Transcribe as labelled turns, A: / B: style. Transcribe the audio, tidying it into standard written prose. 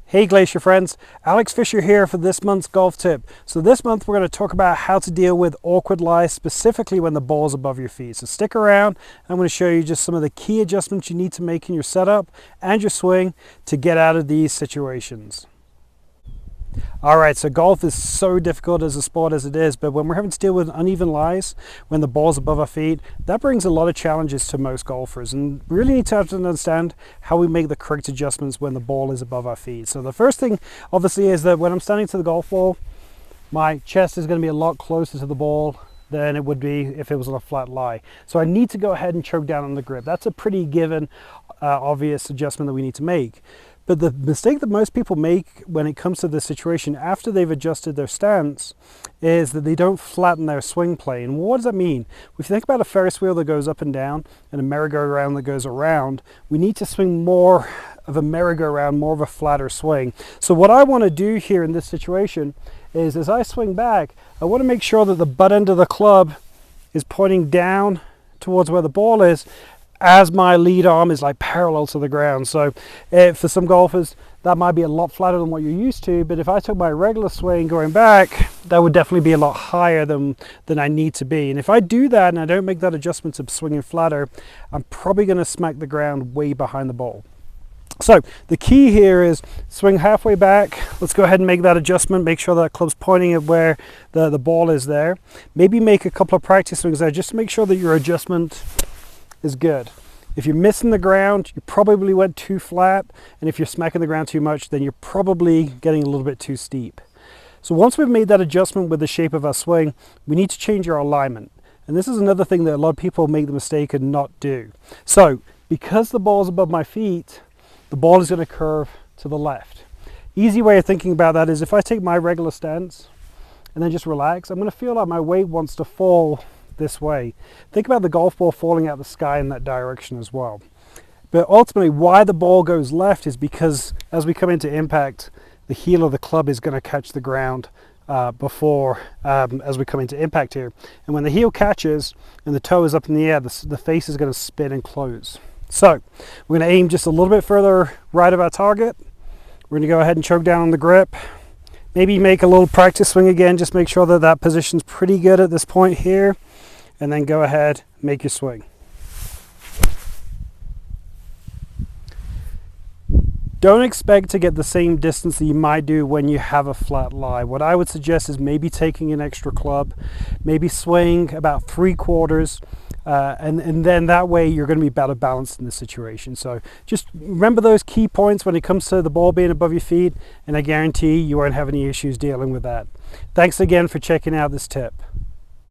A: Hey Glacier friends, Alex Fisher here for this month's golf tip. So this month we're going to talk about how to deal with awkward lies, specifically when the ball's above your feet. So stick around, I'm going to show you just some of the key adjustments you need to make in your setup and your swing to get out of these situations. Alright, so golf is so difficult as a sport as it is, but when we're having to deal with uneven lies, when the ball's above our feet, that brings a lot of challenges to most golfers, and we really need to understand how we make the correct adjustments when the ball is above our feet. So the first thing obviously is that when I'm standing to the golf ball, my chest is going to be a lot closer to the ball than it would be if it was on a flat lie. So I need to go ahead and choke down on the grip. That's a pretty given, obvious adjustment that we need to make. But the mistake that most people make when it comes to this situation after they've adjusted their stance is that they don't flatten their swing plane. What does that mean? If you think about a Ferris wheel that goes up and down and a merry-go-round that goes around, we need to swing more of a merry-go-round, more of a flatter swing. So what I want to do here in this situation is as I swing back, I want to make sure that the butt end of the club is pointing down towards where the ball is, as my lead arm is like parallel to the ground. So for some golfers that might be a lot flatter than what you're used to, but if I took my regular swing going back, that would definitely be a lot higher than I need to be. And if I do that and I don't make that adjustment to swinging flatter, I'm probably going to smack the ground way behind the ball. So the key here is swing halfway back. Let's go ahead and make that adjustment. Make sure that club's pointing at where the ball is there. Maybe make a couple of practice swings there just to make sure that your adjustment is good. If you're missing the ground, you probably went too flat, and if you're smacking the ground too much, then you're probably getting a little bit too steep. So once we've made that adjustment with the shape of our swing, we need to change our alignment. And this is another thing that a lot of people make the mistake and not do. So because the ball is above my feet, the ball is going to curve to the left. Easy way of thinking about that is if I take my regular stance and then just relax, I'm going to feel like my weight wants to fall this way. Think about the golf ball falling out the sky in that direction as well. But ultimately why the ball goes left is because as we come into impact, the heel of the club is going to catch the ground as we come into impact here. And when the heel catches and the toe is up in the air, the face is going to spin and close. So we're going to aim just a little bit further right of our target. We're going to go ahead and choke down on the grip. Maybe make a little practice swing again, just make sure that that position's pretty good at this point here. And then go ahead, make your swing. Don't expect to get the same distance that you might do when you have a flat lie. What I would suggest is maybe taking an extra club, maybe swing about 3/4, and then that way you're going to be better balanced in the situation. So just remember those key points when it comes to the ball being above your feet, and I guarantee you won't have any issues dealing with that. Thanks again for checking out this tip.